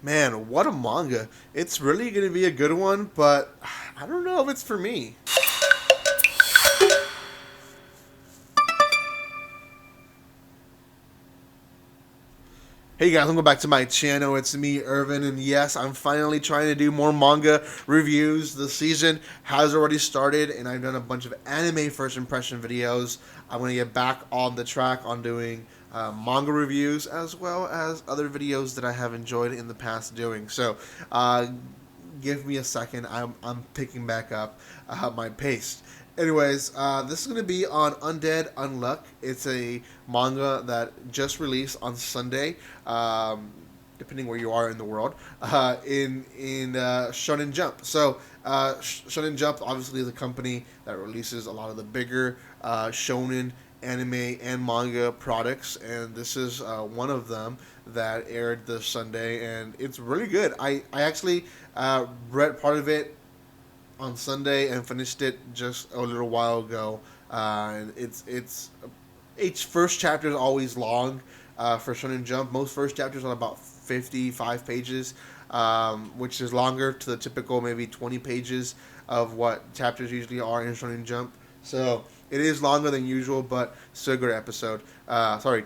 Man, what a manga. It's really going to be a good one, but I don't know if it's for me. Hey guys, welcome back to my channel. It's me, Irvin, and yes, I'm finally trying to do more manga reviews. The season has already started, and I've done a bunch of anime first impression videos. I'm going to get back on the track on doing manga reviews as well as other videos that I have enjoyed in the past doing. So, give me a second. I'm picking back up my pace. Anyways, this is going to be on Undead Unluck. It's a manga that just released on Sunday, depending where you are in the world, in Shonen Jump. So, Shonen Jump obviously is a company that releases a lot of the bigger shonen anime and manga products, and this is one of them that aired this Sunday, and it's really good. I actually read part of it on Sunday and finished it just a little while ago. It's each first chapter is always long for Shonen Jump. Most first chapters are about 55 pages, which is longer to the typical maybe 20 pages of what chapters usually are in Shonen Jump. So it is longer than usual, but still a good episode.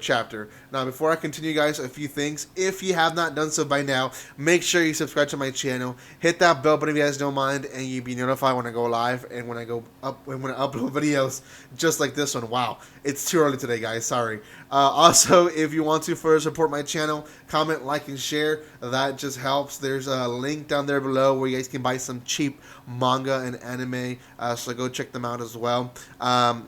Chapter. Now, before I continue, guys, a few things. If you have not done so by now, make sure you subscribe to my channel. Hit that bell button if you guys don't mind, and you'll be notified when I go live and when I upload videos just like this one. Wow, it's too early today, guys. Sorry. Also, if you want to further support my channel, comment, like, and share. That just helps. There's a link down there below where you guys can buy some cheap manga and anime, so go check them out as well.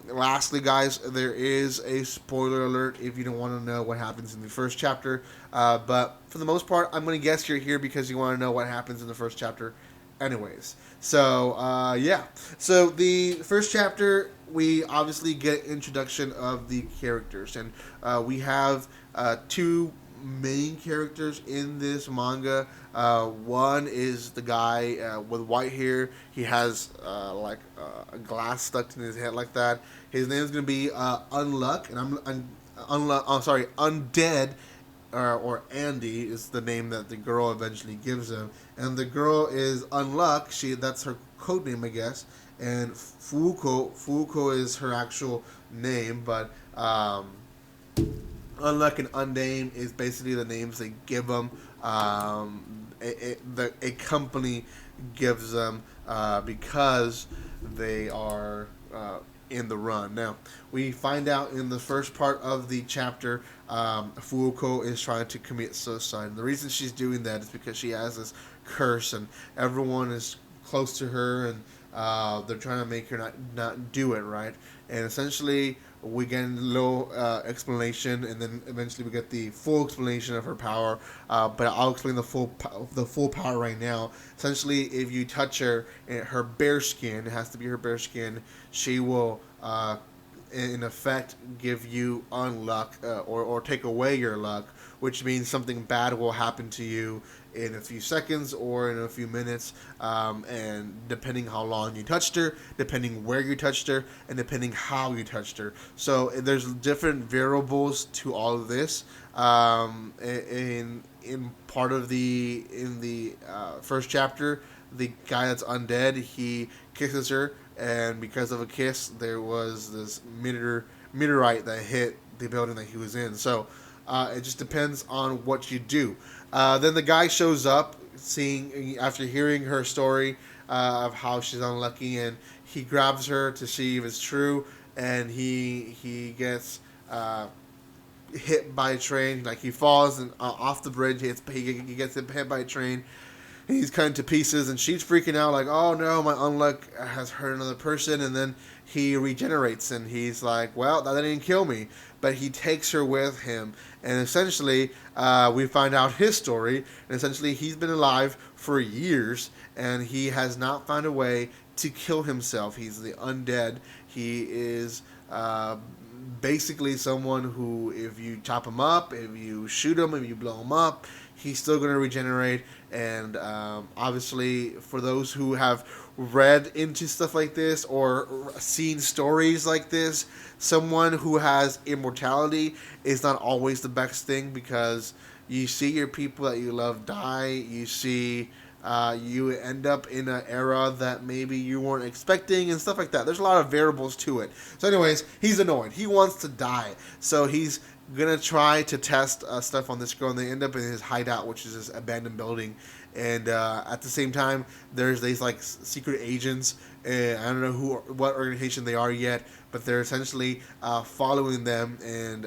Lastly, guys, there is a spoiler alert if you don't want to know what happens in the first chapter, but for the most part, I'm going to guess you're here because you want to know what happens in the first chapter anyways. So, yeah. So, the first chapter, we obviously get introduction of the characters, and we have two main characters in this manga. One is the guy with white hair. He has a glass stuck in his head like that. His name is going to be Unluck, and Undead, or Andy is the name that the girl eventually gives him. And the girl is Unluck. That's her code name, I guess. And Fuuko is her actual name, but Unluck and Undame is basically the names they give them. A company gives them because they are in the run. Now, we find out in the first part of the chapter, Fuuko is trying to commit suicide. And the reason she's doing that is because she has this curse, and everyone is close to her, and they're trying to make her not do it, right? And essentially, we get a little explanation, and then eventually we get the full explanation of her power. But I'll explain the full power right now. Essentially, if you touch her bare skin, it has to be her bare skin, she will, in effect, give you unluck, or take away your luck, which means something bad will happen to you in a few seconds or in a few minutes, and depending how long you touched her, depending where you touched her, and depending how you touched her. So there's different variables to all of this. In part of the first chapter, the guy that's undead, he kisses her, and because of a kiss, there was this meteorite that hit the building that he was in. So it just depends on what you do. Then the guy shows up, after hearing her story of how she's unlucky, and he grabs her to see if it's true, and he gets hit by a train. Like, he falls and off the bridge. He gets hit by a train. He's cut to pieces, and she's freaking out like, oh no, my unluck has hurt another person. And then he regenerates, and he's like, well, that didn't kill me. But he takes her with him, and essentially we find out his story. And essentially, he's been alive for years, and he has not found a way to kill himself. He's the undead. He is basically someone who, if you chop him up, if you shoot him, if you blow him up, he's still going to regenerate. And obviously, for those who have read into stuff like this or seen stories like this, someone who has immortality is not always the best thing, because you see your people that you love die. You see you end up in an era that maybe you weren't expecting and stuff like that. There's a lot of variables to it. So anyways, he's annoyed. He wants to die. So he's gonna try to test stuff on this girl, and they end up in his hideout, which is this abandoned building. And at the same time, there's these like secret agents. I don't know what organization they are yet, but they're essentially following them. And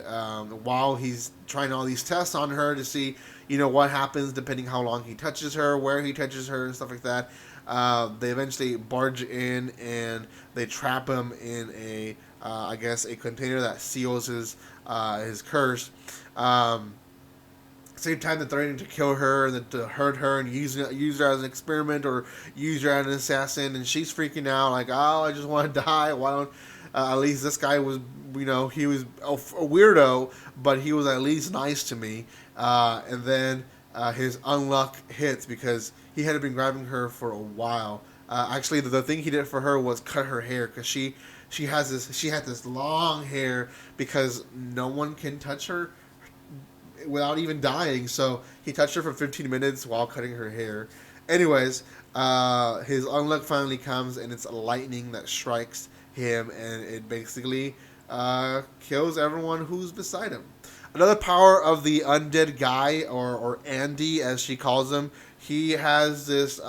while he's trying all these tests on her to see, what happens depending how long he touches her, where he touches her, and stuff like that, they eventually barge in and they trap him in I guess, a container that seals his curse. Same time they're threatening to kill her and to hurt her and use her as an experiment or use her as an assassin, and she's freaking out like, oh, I just want to die. Why don't at least this guy was, he was a weirdo, but he was at least nice to me. And then his unluck hits because he had been grabbing her for a while. Actually, the thing he did for her was cut her hair because she had this long hair because no one can touch her without even dying. So he touched her for 15 minutes while cutting her hair. Anyways, his unluck finally comes, and it's a lightning that strikes him, and it basically kills everyone who's beside him. Another power of the undead guy, or Andy as she calls him, he has this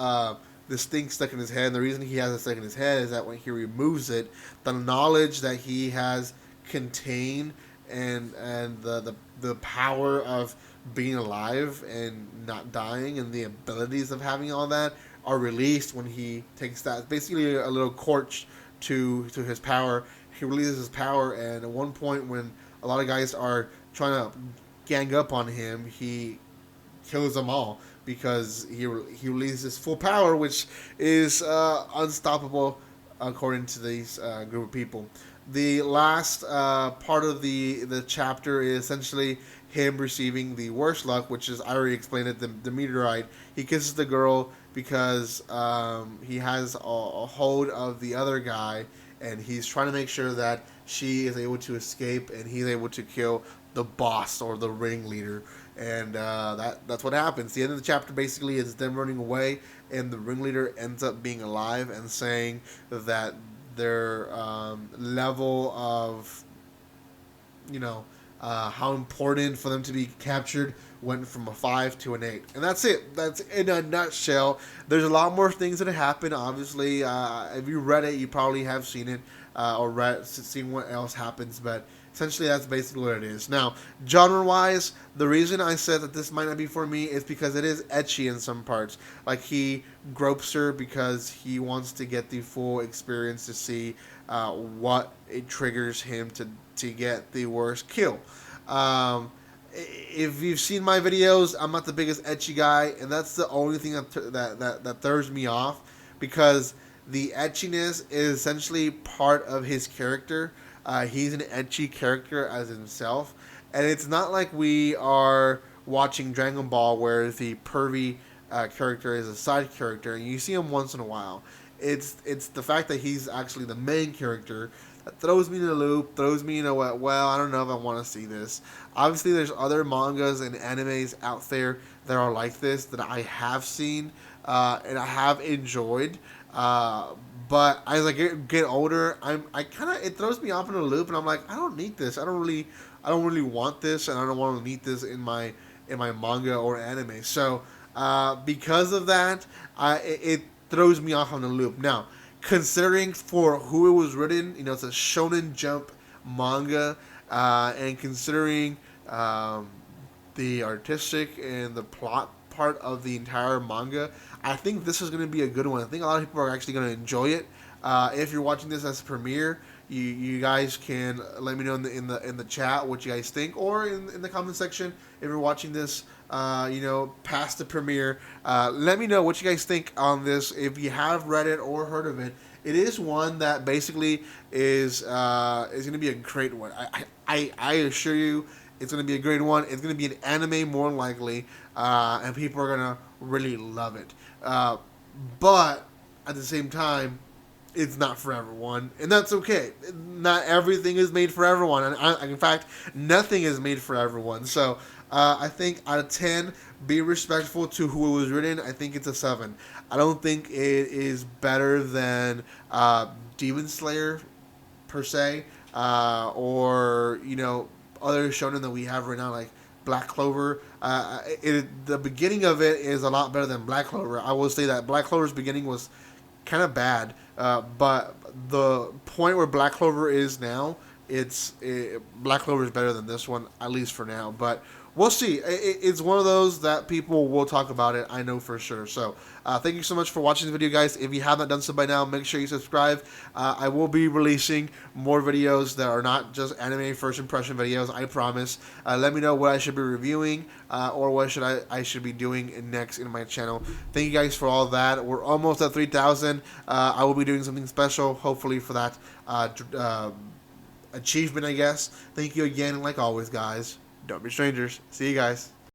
thing stuck in his head, and the reason he has it stuck in his head is that when he removes it, the knowledge that he has contained and the power of being alive and not dying and the abilities of having all that are released when he takes that. It's basically a little torch to his power. He releases his power, and at one point when a lot of guys are trying to gang up on him, he kills them all because he releases his full power, which is unstoppable according to these group of people. The last part of the chapter is essentially him receiving the worst luck, which is, I already explained it, the meteorite. He kisses the girl because he has a hold of the other guy, and he's trying to make sure that she is able to escape and he's able to kill the boss or the ringleader. And that's what happens. The end of the chapter basically is them running away, and the ringleader ends up being alive and saying that their level of, how important for them to be captured went from a 5 to an 8. And that's it. That's in a nutshell. There's a lot more things that happen, obviously. If you read it, you probably have seen it or seen what else happens, but essentially that's basically what it is. Now, genre-wise, the reason I said that this might not be for me is because it is ecchi in some parts. Like, he gropes her because he wants to get the full experience to see what it triggers him to get the worst kill. If you've seen my videos, I'm not the biggest ecchi guy, and that's the only thing that throws me off, because the etchiness is essentially part of his character. He's an ecchi character as himself, and it's not like we are watching Dragon Ball where the pervy character is a side character and you see him once in a while. It's the fact that he's actually the main character that throws me in a loop, throws me in a, well, I don't know if I want to see this. Obviously, there's other mangas and animes out there that are like this that I have seen and I have enjoyed. But as I get older, it throws me off in a loop, and I'm like, I don't need this. I don't really want this, and I don't want to need this in my manga or anime. So because of that, it throws me off on a loop. Now, considering for who it was written, it's a Shonen Jump manga, and considering the artistic and the plot part of the entire manga, I think this is going to be a good one. I think a lot of people are actually going to enjoy it. If you're watching this as a premiere, you guys can let me know in the chat what you guys think, or in the comment section if you're watching this past the premiere. Let me know what you guys think on this. If you have read it or heard of it, it is one that basically is going to be a great one. I assure you, it's going to be a great one. It's going to be an anime more than likely, and people are going to really love it. But at the same time, it's not for everyone, and that's okay. Not everything is made for everyone, and in fact, nothing is made for everyone. So I think out of 10, be respectful to who it was written. I think it's a 7. I don't think it is better than Demon Slayer per se, or other shonen that we have right now, like Black Clover. The beginning of it is a lot better than Black Clover. I will say that Black Clover's beginning was kind of bad, but the point where Black Clover is now, Black Clover is better than this one, at least for now. But we'll see. It's one of those that people will talk about it, I know for sure. So thank you so much for watching the video, guys. If you have not done so by now, make sure you subscribe. I will be releasing more videos that are not just anime first impression videos, I promise. Let me know what I should be reviewing, or what I should be doing next in my channel. Thank you guys for all that. We're almost at 3,000. I will be doing something special, hopefully, for that achievement, I guess. Thank you again, and like always, guys, don't be strangers. See you guys.